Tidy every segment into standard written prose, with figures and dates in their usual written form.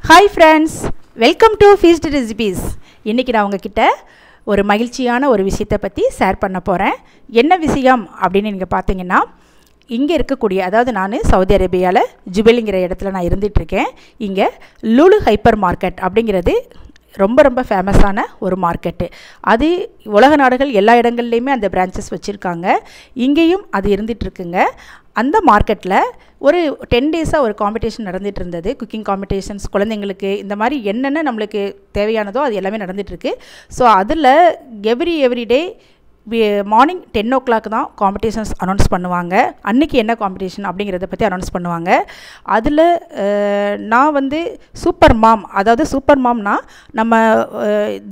Hi friends, welcome to feast recipes. இன்றைக்கி நான் உங்ககிட்ட ஒரு மகிழ்ச்சியான ஒரு விஷயத்தை பற்றி ஷேர் பண்ண போகிறேன். என்ன விஷயம் அப்படின்னு நீங்கள் பார்த்தீங்கன்னா, இங்கே இருக்கக்கூடிய, அதாவது நான் சவுதி அரேபியாவில் ஜுபைலுங்கிற இடத்துல நான் இருந்துகிட்ருக்கேன். இங்கே லூலு ஹைப்பர் மார்க்கெட் அப்படிங்கிறது ரொம்ப ஃபேமஸான ஒரு மார்க்கெட்டு. அது உலக நாடுகள் எல்லா இடங்கள்லையுமே அந்த பிரான்ச்சஸ் வச்சுருக்காங்க. இங்கேயும் அது இருந்துகிட்ருக்குங்க. அந்த மார்க்கெட்டில் ஒரு 10 டேஸாக ஒரு காம்படிஷன் நடந்துகிட்டு இருந்தது. குக்கிங் காம்படிஷன்ஸ், குழந்தைங்களுக்கு இந்த மாதிரி என்னென்ன நம்மளுக்கு தேவையானதோ அது எல்லாமே நடந்துகிட்ருக்கு. ஸோ அதில் எவ்ரி டே மார்னிங் 10 o'clock தான் காம்படிஷன்ஸ் அனௌன்ஸ் பண்ணுவாங்க. அன்றைக்கி என்ன காம்படிஷன் அப்படிங்கிறத பற்றி அனௌன்ஸ் பண்ணுவாங்க. அதில் நான் சூப்பர் மாம், அதாவது சூப்பர் மாம்னா நம்ம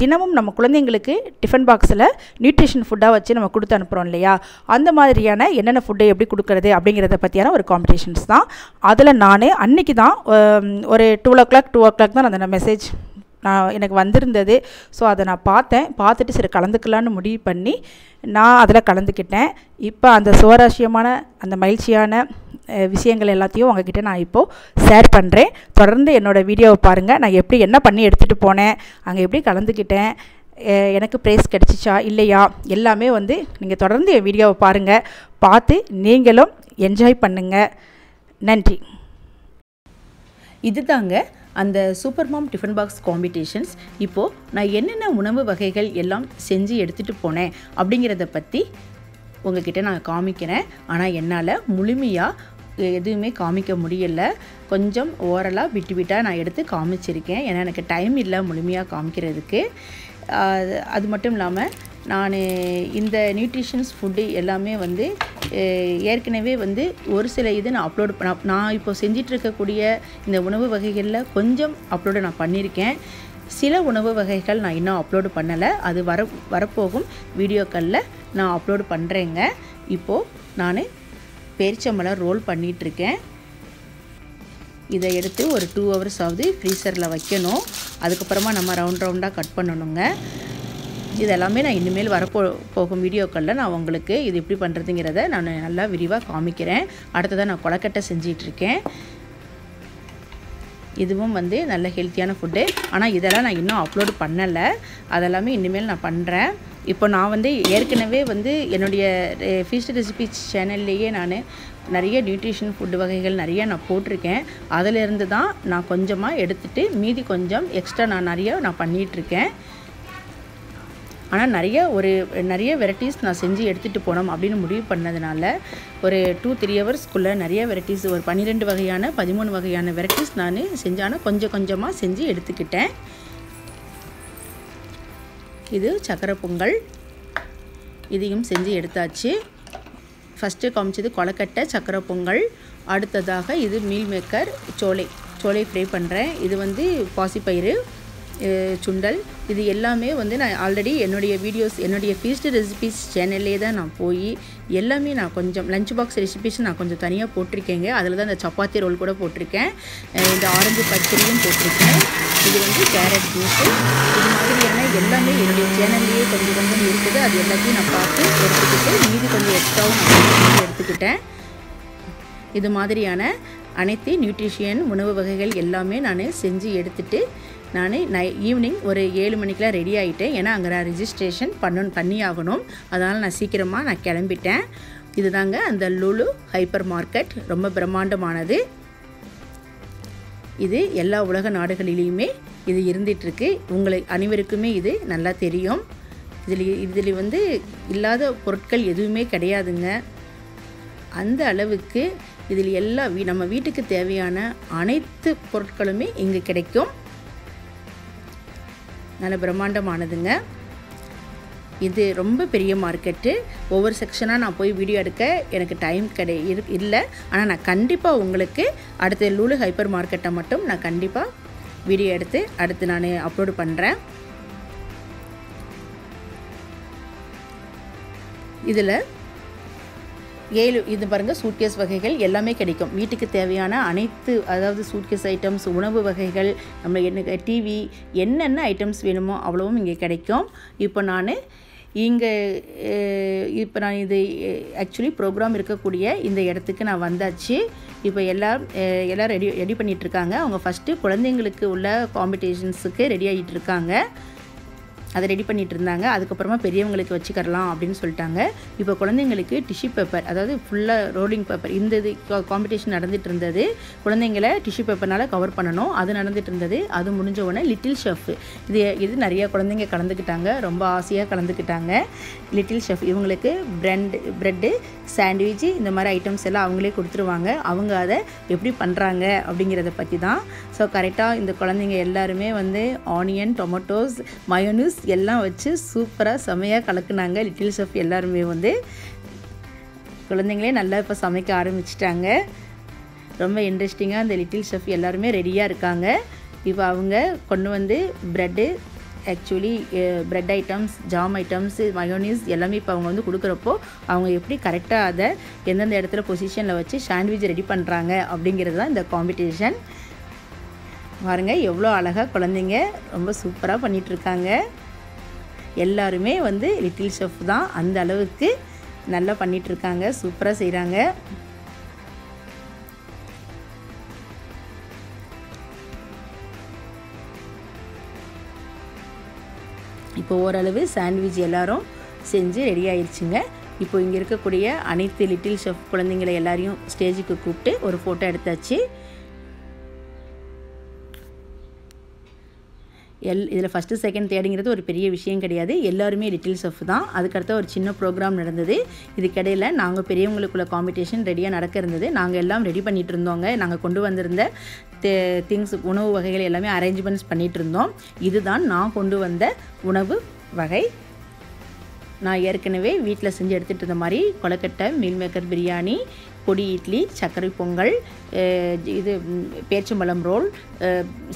தினமும் நம்ம குழந்தைங்களுக்கு டிஃபன் பாக்ஸில் நியூட்ரிஷன் ஃபுட்டாக வச்சு நம்ம கொடுத்து அனுப்புகிறோம் இல்லையா, அந்த மாதிரியான என்னென்ன ஃபுட்டை எப்படி கொடுக்குறது அப்படிங்கிறத பற்றியான ஒரு காம்படிஷன்ஸ் தான். அதில் நான் அன்றைக்கி தான் ஒரு 2 o'clock தான் அந்த மெசேஜ் எனக்கு வந்திருந்தது. ஸோ அதை நான் பார்த்துட்டு சரி கலந்துக்கலான்னு முடிவு பண்ணி நான் அதில் கலந்துக்கிட்டேன். இப்போ அந்த சுவாரஸ்யமான அந்த மகிழ்ச்சியான விஷயங்கள் எல்லாத்தையும் உங்ககிட்ட நான் இப்போது ஷேர் பண்ணுறேன். தொடர்ந்து என்னோடய வீடியோவை பாருங்கள். நான் எப்படி என்ன பண்ணி எடுத்துகிட்டு போனேன், அங்கே எப்படி கலந்துக்கிட்டேன், எனக்கு ப்ரைஸ் கிடச்சிச்சா இல்லையா, எல்லாமே நீங்கள் தொடர்ந்து என் வீடியோவை பாருங்கள். பார்த்து நீங்களும் என்ஜாய் பண்ணுங்கள். நன்றி. இதுதாங்க அந்த super mom tiffin box competitions. இப்போது நான் என்னென்ன உணவு வகைகள் எல்லாம் செஞ்சு எடுத்துகிட்டு போனேன் அப்படிங்கிறத பற்றி உங்ககிட்ட நான் காமிக்கிறேன். ஆனால் என்னால் முழுமையாக எதுவுமே காமிக்க முடியலை. கொஞ்சம் ஓரலாக விட்டாக நான் எடுத்து காமிச்சிருக்கேன். ஏன்னா எனக்கு டைம் இல்லை முழுமையாக காமிக்கிறதுக்கு. அது மட்டும் இல்லாமல் நான் இந்த நியூட்ரிஷன்ஸ் ஃபுட்டு எல்லாமே ஏற்கனவே ஒரு சில இது நான் நான் இப்போ செஞ்சிட்ருக்கக்கூடிய இந்த உணவு வகைகளில் கொஞ்சம் அப்லோடு நான் பண்ணியிருக்கேன். சில உணவு வகைகள் நான் இன்னும் அப்லோடு பண்ணலை. அது வரப்போகும் வீடியோக்களில் நான் அப்லோடு பண்ணுறேங்க. இப்போது நான் பேரிச்சம்பழம் ரோல் பண்ணிகிட்ருக்கேன். இதை எடுத்து ஒரு 2 hours ஆகுது ஃப்ரீசரில் வைக்கணும். அதுக்கப்புறமா நம்ம ரவுண்டாக கட் பண்ணணுங்க. இதெல்லாமே நான் இனிமேல் போகும் வீடியோக்களில் நான் உங்களுக்கு இது எப்படி பண்ணுறதுங்கிறத நான் நல்லா விரிவாக காமிக்கிறேன். அடுத்ததாக நான் கொலக்கட்டை செஞ்சிட்ருக்கேன். இதுவும் நல்ல ஹெல்த்தியான ஃபுட்டு. ஆனால் இதெல்லாம் நான் இன்னும் அப்லோடு பண்ணலை. அதெல்லாமே இனிமேல் நான் பண்ணுறேன். இப்போ நான் ஏற்கனவே என்னுடைய ஃபீஸ்ட் ரெசிபீஸ் சேனல்லையே நான் நிறைய நியூட்ரிஷன் ஃபுட்டு வகைகள் நிறைய நான் போட்டிருக்கேன். அதிலேருந்து தான் நான் கொஞ்சமாக எடுத்துகிட்டு மீதி கொஞ்சம் எக்ஸ்ட்ரா நான் பண்ணிகிட்ருக்கேன். ஆனால் நிறைய வெரைட்டிஸ் நான் செஞ்சு எடுத்துகிட்டு போனோம் அப்படின்னு முடிவு பண்ணதுனால ஒரு 2-3 ஹவர்ஸ்க்குள்ளே நிறைய வெரைட்டிஸ், ஒரு 12 வகையான 13 வகையான வெரைட்டிஸ் நான் செஞ்சான கொஞ்சமாக செஞ்சு எடுத்துக்கிட்டேன். இது சக்கரை பொங்கல், இதையும் செஞ்சு எடுத்தாச்சு. ஃபஸ்ட்டு காமிச்சது கொலக்கட்டை, சக்கரை பொங்கல். அடுத்ததாக இது மீல் மேக்கர் சோலை ஃப்ரை பண்ணுறேன். இது பாசிப்பயிறு சுண்டல். இது எல்லாமே நான் ஆல்ரெடி என்னுடைய ஃபீஸ்ட் ரெசிபீஸ் சேனல்லே தான் நான் போய் எல்லாமே நான் கொஞ்சம் லஞ்ச் பாக்ஸ் ரெசிபீஸ் நான் கொஞ்சம் தனியாக போட்டிருக்கேங்க. அதில் தான் இந்த சப்பாத்தி ரோல் கூட போட்டிருக்கேன். இந்த ஆரஞ்சு பச்சடியும் போட்டிருக்கேன். இது கேரட் ஜூஸு. இது மாதிரியான எல்லாமே என்னுடைய சேனல்லையே கொஞ்சம் இருக்குது. அது எல்லாத்தையும் நான் பார்த்து எடுத்துக்கிட்டு மீதி கொஞ்சம் எக்ஸ்ட்ராவும் நான் எடுத்துக்கிட்டேன். இது மாதிரியான அனைத்து நியூட்ரிஷியன் உணவு வகைகள் எல்லாமே நான் செஞ்சு எடுத்துகிட்டு நான் ஈவினிங் ஒரு 7 மணிக்கெலாம் ரெடி ஆகிட்டேன். ஏன்னா அங்கே நான் ரிஜிஸ்ட்ரேஷன் பண்ணி ஆகணும். அதனால் நான் சீக்கிரமாக நான் கிளம்பிட்டேன். இதுதாங்க அந்த லூலு ஹைப்பர் மார்க்கெட். ரொம்ப பிரம்மாண்டமானது. இது எல்லா உலக நாடுகளிலையுமே இது இருந்துகிட்ருக்கு. உங்களுக்கு அனைவருக்குமே இது நல்லா தெரியும். இதில் இல்லாத பொருட்கள் எதுவுமே கிடையாதுங்க. அந்த அளவுக்கு இதில் நம்ம வீட்டுக்கு தேவையான அனைத்து பொருட்களுமே இங்கே கிடைக்கும். நல்ல பிரம்மாண்டமானதுங்க. இது ரொம்ப பெரிய மார்க்கெட்டு. ஒவ்வொரு செக்ஷனாக நான் போய் வீடியோ எடுக்க எனக்கு டைம் இல்லை. ஆனால் நான் கண்டிப்பாக உங்களுக்கு அடுத்த லூலு ஹைப்பர் மார்க்கெட்டை மட்டும் நான் கண்டிப்பாக வீடியோ எடுத்து அடுத்து நான் அப்லோடு பண்ணுறேன். இதில் இது பாருங்கள், சூட்கேஸ் வகைகள் எல்லாமே கிடைக்கும். வீட்டுக்கு தேவையான அனைத்து, அதாவது சூட்கேஸ் ஐட்டம்ஸ், உணவு வகைகள், நம்ம டிவி, என்னென்ன ஐட்டம்ஸ் வேணுமோ அவ்வளவும் இங்கே கிடைக்கும். இப்போ நான் இங்கே இப்போ நான் இது ஆக்சுவலி ப்ரோக்ராம் இருக்கக்கூடிய இந்த இடத்துக்கு நான் வந்தாச்சு. இப்போ எல்லோரும் ரெடி பண்ணிகிட்ருக்காங்க. அவங்க ஃபஸ்ட்டு குழந்தைங்களுக்கு உள்ள காம்படிஷன்ஸுக்கு ரெடி ஆகிட்டு இருக்காங்க. அதை ரெடி பண்ணிகிட்டு இருந்தாங்க. அதுக்கப்புறமா பெரியவங்களுக்கு வச்சுக்கலாம் அப்படின்னு சொல்லிட்டாங்க. இப்போ குழந்தைங்களுக்கு டிஷ்யூ பேப்பர், அதாவது ஃபுல்லாக ரோலிங் பேப்பர், இந்த இது காம்படிஷன் நடந்துகிட்டு இருந்தது. குழந்தைங்களை டிஷ்யூ பேப்பர்னால் கவர் பண்ணணும், அது நடந்துகிட்டு இருந்தது. அது முடிஞ்ச உடனே லிட்டில் ஷெஃப், இது நிறையா குழந்தைங்க கலந்துக்கிட்டாங்க, ரொம்ப ஆசையாக கலந்துக்கிட்டாங்க. லிட்டில் ஷெஃப் இவங்களுக்கு ப்ரெட்டு, சாண்ட்விட்சு இந்த மாதிரி ஐட்டம்ஸ் எல்லாம் அவங்களே கொடுத்துருவாங்க. அவங்க அதை எப்படி பண்ணுறாங்க அப்படிங்கிறத பற்றி தான். ஸோ கரெக்டாக இந்த குழந்தைங்க எல்லாருமே வந்து ஆனியன், டொமேட்டோஸ், மயோனீஸ் எல்லாம் வச்சு சூப்பராக செமையாக கலக்குனாங்க. லிட்டில் ஷெஃப் எல்லாருமே வந்து குழந்தைங்களே நல்லா இப்போ சமைக்க ஆரம்பிச்சிட்டாங்க. ரொம்ப இன்ட்ரெஸ்டிங்காக அந்த லிட்டில் ஷெஃப் எல்லாருமே ரெடியாக இருக்காங்க. இப்போ அவங்க கொண்டு வந்து bread, actually bread items, jam items, mayonnaise எல்லாமே இப்போ அவங்க வந்து கொடுக்குறப்போ அவங்க எப்படி கரெக்டாக அதை எந்தெந்த இடத்துல பொசிஷனில் வச்சு சாண்ட்விச் ரெடி பண்ணுறாங்க அப்படிங்கிறது தான் இந்த காம்படிஷன். பாருங்கள் எவ்வளோ அழகாக குழந்தைங்க ரொம்ப சூப்பராக பண்ணிகிட்ருக்காங்க. எல்லாருமே வந்து லிட்டில் ஷெஃப் தான், அந்த அளவுக்கு நல்லா பண்ணிகிட்ருக்காங்க, சூப்பராக செய்கிறாங்க. இப்போ ஓரளவு சாண்ட்விச் எல்லோரும் செஞ்சு ரெடி ஆயிடுச்சுங்க. இப்போ இங்கே இருக்கக்கூடிய அனைத்து லிட்டில் ஷெஃப் குழந்தைங்களை எல்லாரையும் ஸ்டேஜுக்கு கூப்பிட்டு ஒரு ஃபோட்டோ எடுத்தாச்சு. இதில் ஃபஸ்ட்டு, செகண்ட், தேர்டுங்கிறது ஒரு பெரிய விஷயம் கிடையாது. எல்லாருமே லிட்டில் ஷெஃப் தான். அதுக்கடுத்த ஒரு சின்ன ப்ரோக்ராம் நடந்தது. இதுக்கிடையில் நாங்கள் பெரியவங்களுக்குள்ள காம்படிஷன் ரெடியாக நடக்க இருந்தது. நாங்கள் எல்லாம் ரெடி பண்ணிகிட்டு இருந்தோங்க. நாங்கள் கொண்டு வந்திருந்த திங்ஸ், உணவு வகைகள் எல்லாமே அரேஞ்ச்மெண்ட்ஸ் பண்ணிகிட்டு இருந்தோம். இதுதான் நான் கொண்டு வந்த உணவு வகை. நான் ஏற்கனவே வீட்டில் செஞ்சு எடுத்துகிட்டு இருந்த மாதிரி கொலக்கட்டை, மீல் மேக்கர் பிரியாணி, பொடி இட்லி, சர்க்கரை பொங்கல், இது பேரிச்சம்பழம் roll,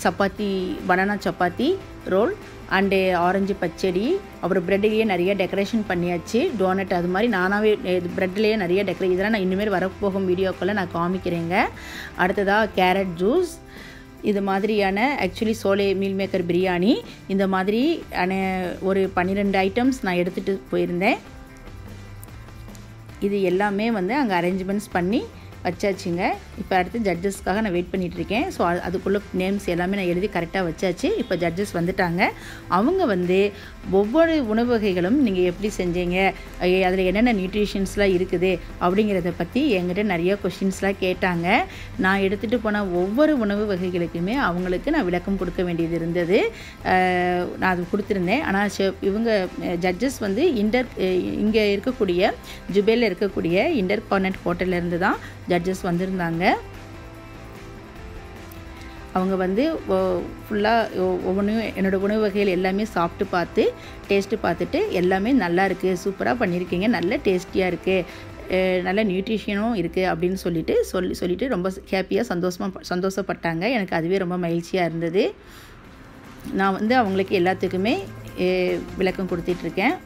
chapati, banana chapati roll and orange pachadi, அப்புறம் ப்ரெட்லேயே நிறைய டெக்கரேஷன் பண்ணியாச்சு. டோனட், அது மாதிரி நானாகவே ப்ரெட்லேயே நிறைய இதெல்லாம் நான் இனிமேல் வரப்போகும் வீடியோக்களை நான் காமிக்கிறேங்க. அடுத்ததாக கேரட் ஜூஸ், இது மாதிரியான actually chole meal maker biryani, இந்த மாதிரி ஒரு 12 ஐட்டம்ஸ் நான் எடுத்துகிட்டு போயிருந்தேன். இது எல்லாமே வந்து அங்கே அரேஞ்ச்மெண்ட்ஸ் பண்ணி வச்சாச்சுங்க. இப்போ அடுத்து ஜட்ஜஸ்க்காக நான் வெயிட் பண்ணிகிட்ருக்கேன். ஸோ அதுக்குள்ளே நேம்ஸ் எல்லாமே நான் எழுதி கரெக்டாக வச்சாச்சு. இப்போ ஜட்ஜஸ் வந்துட்டாங்க. அவங்க வந்து ஒவ்வொரு உணவு வகைகளும் நீங்கள் எப்படி செஞ்சீங்க, அதில் என்னென்ன நியூட்ரிஷன்ஸ்லாம் இருக்குது அப்படிங்கிறத பற்றி என்கிட்ட நிறைய கொஷின்ஸ்லாம் கேட்டாங்க. நான் எடுத்துகிட்டு போன ஒவ்வொரு உணவு வகைகளுக்குமே அவங்களுக்கு நான் விளக்கம் கொடுக்க வேண்டியது இருந்தது. நான் அது கொடுத்துருந்தேன். ஆனால் இவங்க ஜட்ஜஸ் வந்து இங்கே இருக்கக்கூடிய ஜுபேலில் இருக்கக்கூடிய இன்டர்கார்னட் ஹோட்டல்லேருந்து தான் ஜட்ஜஸ் வந்திருந்தாங்க. அவங்க வந்து ஃபுல்லாக ஒவ்வொன்றையும் என்னோடய உணவு வகைகள் எல்லாமே சாப்பிட்டு பார்த்து டேஸ்ட்டு பார்த்துட்டு எல்லாமே நல்லா இருக்குது, சூப்பராக பண்ணியிருக்கீங்க, நல்ல டேஸ்டியாக இருக்குது, நல்ல நியூட்ரிஷனும் இருக்குது அப்படின்னு சொல்லிட்டு ரொம்ப ஹாப்பியாக சந்தோஷப்பட்டாங்க. எனக்கு அதுவே ரொம்ப மகிழ்ச்சியாக இருந்தது. நான் வந்து அவங்களுக்கு எல்லாத்துக்குமே விளக்கம் கொடுத்துட்ருக்கேன்.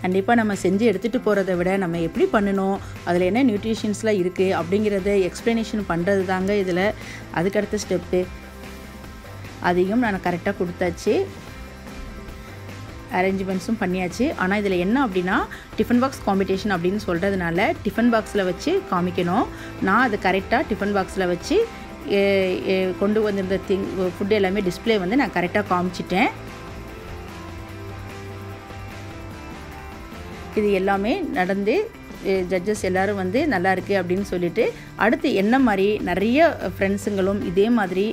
கண்டிப்பாக நம்ம செஞ்சு எடுத்துகிட்டு போகிறத விட நம்ம எப்படி பண்ணணும், அதில் என்ன நியூட்ரிஷன்ஸ்லாம் இருக்குது அப்படிங்கிறத எக்ஸ்ப்ளனேஷன் பண்ணுறது தாங்க இதில் அதுக்கடுத்த ஸ்டெப்பு. அதையும் நான் கரெக்டாக கொடுத்தாச்சு, அரேஞ்ச்மெண்ட்ஸும் பண்ணியாச்சு. ஆனால் இதில் என்ன அப்படின்னா டிஃபன் பாக்ஸ் காம்படிஷன் அப்படின்னு சொல்கிறதுனால டிஃபன் பாக்ஸில் வச்சு காமிக்கணும். நான் அது கரெக்டாக டிஃபன் பாக்ஸில் வச்சு கொண்டு வந்திருந்த ஃபுட்டு எல்லாமே டிஸ்பிளே வந்து நான் கரெக்டாக காமிச்சிட்டேன். இது எல்லாமே நடந்து ஜட்ஜஸ் எல்லோரும் வந்து நல்லா இருக்குது அப்படின்னு சொல்லிட்டு அடுத்து என்ன மாதிரி நிறைய ஃப்ரெண்ட்ஸுங்களும் இதே மாதிரி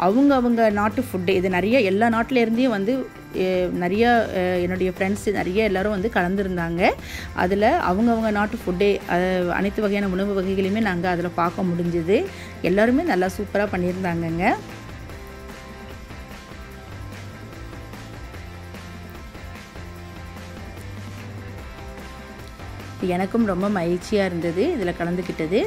அவங்க நாட்டு ஃபுட்டு, இது நிறைய எல்லா நாட்டிலேருந்தையும் வந்து நிறையா என்னுடைய ஃப்ரெண்ட்ஸு நிறைய எல்லோரும் வந்து கலந்துருந்தாங்க. அதில் அவங்க நாட்டு ஃபுட்டே அனைத்து வகையான உணவு வகைகளையுமே நாங்கள் அதில் பார்க்க முடிஞ்சுது. எல்லாருமே நல்லா சூப்பராக பண்ணியிருந்தாங்கங்க. எனக்கும் ரொம்ப மகிழ்ச்சியாக இருந்தது இதில் கலந்துக்கிட்டது.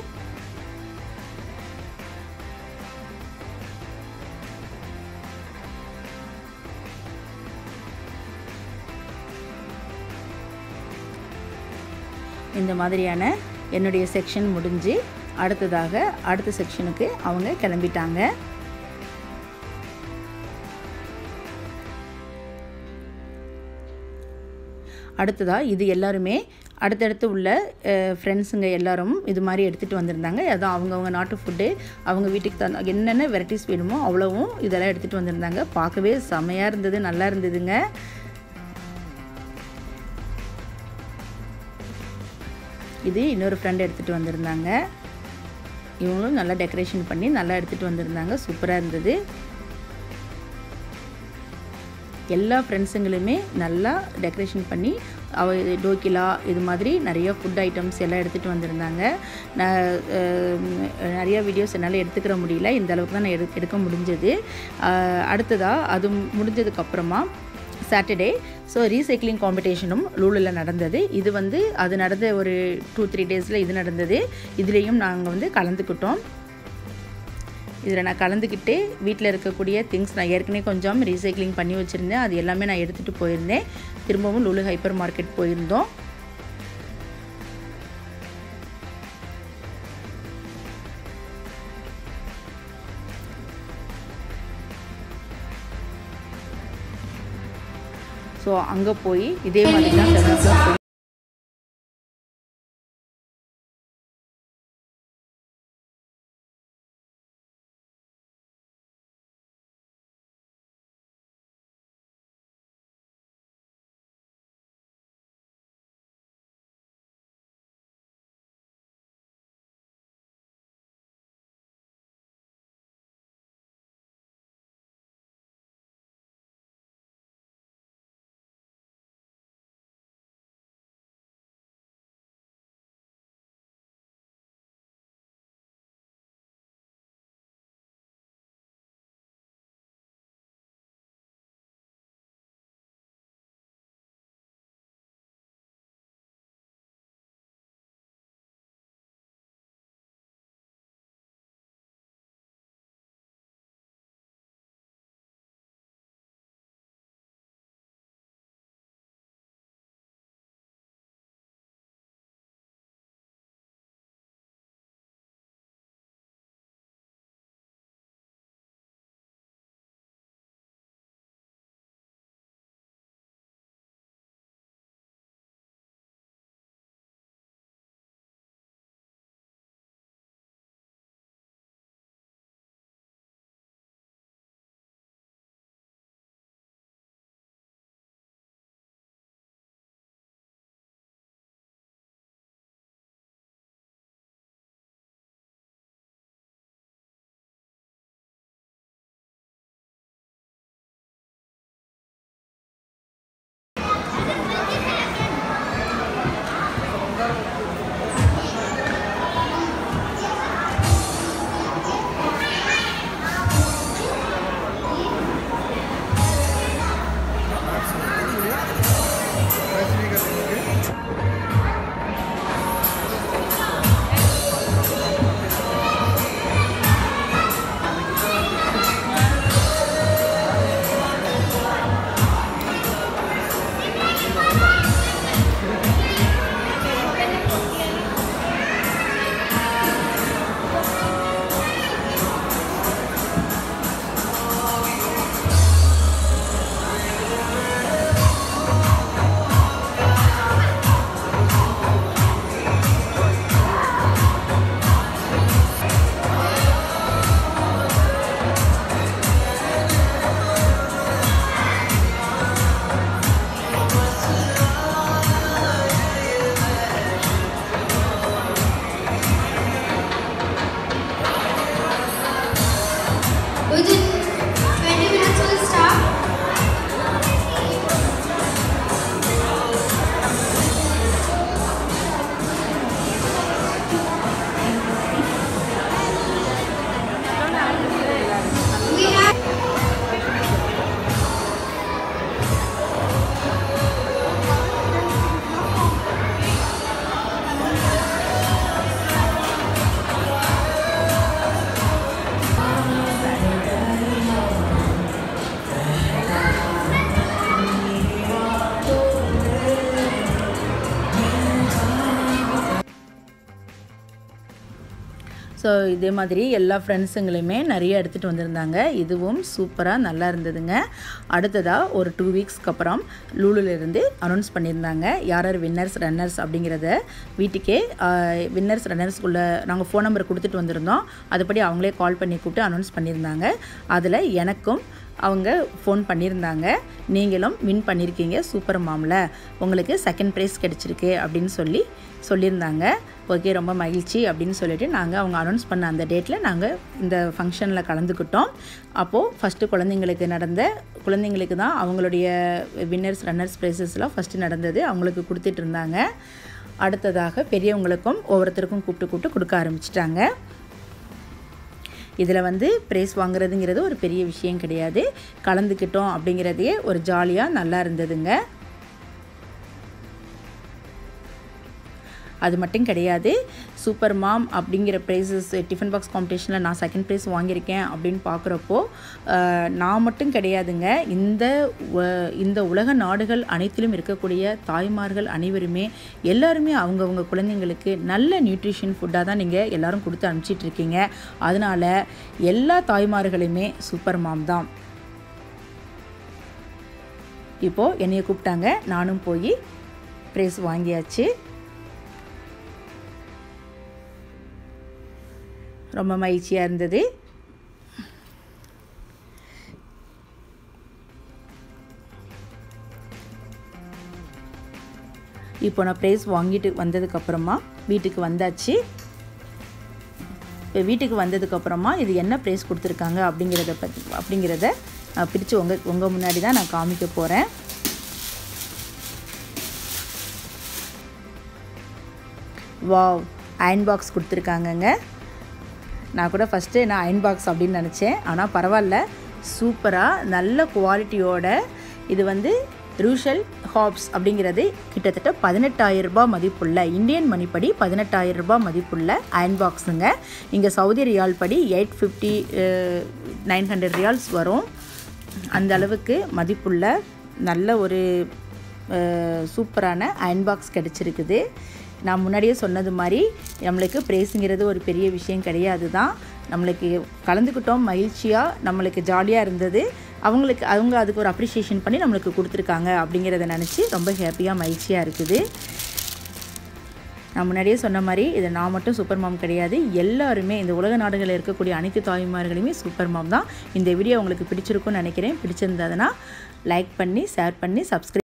இந்த மாதிரியான என்னுடைய செக்ஷன் முடிஞ்சு அடுத்த செக்ஷனுக்கு அவங்க கிளம்பிட்டாங்க. அடுத்ததாக இது எல்லாருமே அடுத்தடுத்து உள்ள ஃப்ரெண்ட்ஸுங்க எல்லாரும் இது மாதிரி எடுத்துகிட்டு வந்திருந்தாங்க. அதான் அவங்கவுங்க நாட்டு ஃபுட்டு அவங்க வீட்டுக்கு என்னென்ன வெரைட்டிஸ் வேணுமோ அவ்வளவும் இதெல்லாம் எடுத்துகிட்டு வந்திருந்தாங்க. பார்க்கவே செமையாக இருந்தது, நல்லா இருந்ததுங்க. இது இன்னொரு ஃப்ரெண்ட் எடுத்துகிட்டு வந்திருந்தாங்க. இவங்களும் நல்லா டெக்கரேஷன் பண்ணி நல்லா எடுத்துகிட்டு வந்திருந்தாங்க. சூப்பராக இருந்தது. எல்லா ஃப்ரெண்ட்ஸுங்களுமே நல்லா டெக்கரேஷன் பண்ணி டோக்கிலா இது மாதிரி நிறைய ஃபுட் ஐட்டம்ஸ் எல்லாம் எடுத்துகிட்டு வந்திருந்தாங்க. நான் நிறையா வீடியோஸ் என்னால் எடுத்துக்கிற முடியல, இந்த அளவுக்கு தான் நான் எடுக்க முடிஞ்சது. அடுத்ததாக அது முடிஞ்சதுக்கப்புறமா சாட்டர்டே ரீசைக்ளிங் காம்படிஷனும் லூலில் நடந்தது. இது அது நடந்த ஒரு 2-3 டேஸில் இது நடந்தது. இதுலேயும் நாங்கள் கலந்துக்கிட்டோம். இதில் நான் கலந்துக்கிட்டு வீட்டில் இருக்கக்கூடிய திங்ஸ் நான் ஏற்கனவே கொஞ்சம் ரீசைக்ளிங் பண்ணி வச்சுருந்தேன். அது எல்லாமே நான் எடுத்துகிட்டு போயிருந்தேன். திரும்பவும் லூலு ஹைப்பர் மார்க்கெட் போயிருந்தோம். அங்கே போய் இதே மாதிரி தான் ஸோ இதே மாதிரி எல்லா ஃப்ரெண்ட்ஸுங்களுமே நிறைய எடுத்துகிட்டு வந்திருந்தாங்க. இதுவும் சூப்பராக நல்லா இருந்ததுங்க. அடுத்ததாக ஒரு 2 வீக்ஸ்க்கு அப்புறம் லூலுலேருந்து அனௌன்ஸ் பண்ணியிருந்தாங்க யார் யார் வின்னர்ஸ் ரன்னர்ஸ் அப்படிங்கிறத. வீட்டுக்கே வின்னர்ஸ் ரன்னர்ஸ்குள்ளே நாங்கள் ஃபோன் நம்பர் கொடுத்துட்டு வந்திருந்தோம். அதுபடி அவங்களே கால் பண்ணி கூப்பிட்டு அனௌன்ஸ் பண்ணியிருந்தாங்க. அதில் எனக்கும் அவங்க ஃபோன் பண்ணியிருந்தாங்க, நீங்களும் வின் பண்ணியிருக்கீங்க சூப்பர் மாமில், உங்களுக்கு செகண்ட் ப்ரைஸ் கிடச்சிருக்கு அப்படின்னு சொல்லியிருந்தாங்க. ஓகே, ரொம்ப மகிழ்ச்சி அப்படின்னு சொல்லிட்டு நாங்கள் அவங்க அனௌன்ஸ் பண்ண அந்த டேட்டில் நாங்கள் இந்த ஃபங்க்ஷனில் கலந்துக்கிட்டோம். அப்போது ஃபஸ்ட்டு குழந்தைங்களுக்கு தான் அவங்களுடைய வின்னர்ஸ் ரன்னர்ஸ் ப்ரைஸஸ்லாம் ஃபஸ்ட்டு நடந்தது, அவங்களுக்கு கொடுத்துட்டு இருந்தாங்க. அடுத்ததாக பெரியவங்களுக்கும் ஒவ்வொருத்தருக்கும் கூப்பிட்டு கொடுக்க ஆரம்பிச்சிட்டாங்க. இதில் வந்து ப்ரைஸ் வாங்குறதுங்கிறது ஒரு பெரிய விஷயம் கிடையாது, கலந்துக்கிட்டோம் அப்படிங்கிறதே ஒரு ஜாலியாக நல்லா இருந்ததுங்க. அது மட்டும் கிடையாது, சூப்பர் மாம் அப்படிங்கிற ப்ரைஸஸ் டிஃபன் பாக்ஸ் காம்படிஷனில் நான் செகண்ட் ப்ரைஸ் வாங்கியிருக்கேன் அப்படின்னு பார்க்குறப்போ நான் மட்டும் கிடையாதுங்க, இந்த உலக நாடுகள் அனைத்திலும் இருக்கக்கூடிய தாய்மார்கள் அனைவருமே எல்லாருமே அவங்கவுங்க குழந்தைங்களுக்கு நல்ல நியூட்ரிஷன் ஃபுட்டாக தான் நீங்கள் எல்லோரும் கொடுத்து அனுப்பிச்சிட்ருக்கீங்க. அதனால் எல்லா தாய்மார்களுமே சூப்பர் மாம் தான். இப்போது என்னையை கூப்பிட்டாங்க, நானும் போய் ப்ரைஸ் வாங்கியாச்சு. ரொம்ப மகிழ்ச்சியாக இருந்தது. இப்போ நான் ப்ரைஸ் வாங்கிட்டு வந்ததுக்கப்புறமா வீட்டுக்கு வந்தாச்சு. இப்போ வீட்டுக்கு வந்ததுக்கப்புறமா இது என்ன ப்ரைஸ் கொடுத்துருக்காங்க அப்படிங்கிறத நான் பிரித்து உங்கள் முன்னாடி தான் நான் காமிக்க போகிறேன். வாவ், அயன் பாக்ஸ் கொடுத்துருக்காங்கங்க. நான் கூட ஃபஸ்ட்டு அயன் பாக்ஸ் அப்படின்னு நினச்சேன், ஆனால் பரவாயில்ல, சூப்பராக நல்ல குவாலிட்டியோட இது வந்து ரூஷல் ஹாப்ஸ் அப்படிங்கிறது கிட்டத்தட்ட 18,000 ரூபாய் மதிப்புள்ள, இந்தியன் மணிப்படி 18,000 ரூபாய் மதிப்புள்ள அயன் பாக்ஸுங்க. இங்கே சவுதி ரியால் படி 850-900 ரியால்ஸ் வரும். அந்த அளவுக்கு மதிப்புள்ள நல்ல ஒரு சூப்பரான அயன் பாக்ஸ் கிடச்சிருக்குது. நான் முன்னாடியே சொன்னது மாதிரி நம்மளுக்கு ப்ரைஸுங்கிறது ஒரு பெரிய விஷயம் கிடையாது தான். நம்மளுக்கு கலந்துக்கிட்டோம், மகிழ்ச்சியாக நம்மளுக்கு ஜாலியாக இருந்தது. அவங்க அதுக்கு ஒரு அப்ரிஷியேஷன் பண்ணி நம்மளுக்கு கொடுத்துருக்காங்க அப்படிங்கிறத நினச்சி ரொம்ப ஹாப்பியாக மகிழ்ச்சியாக இருக்குது. நான் முன்னாடியே சொன்ன மாதிரி இது நான் மட்டும் சூப்பர் மாம் கிடையாது, எல்லாருமே இந்த உலக நாடுகளில் இருக்கக்கூடிய அனைத்து தாய்மார்களுமே சூப்பர் மாம் தான். இந்த வீடியோ உங்களுக்கு பிடிச்சிருக்குன்னு நினைக்கிறேன். பிடிச்சிருந்ததுன்னா லைக் பண்ணி ஷேர் பண்ணி சப்ஸ்கிரைப்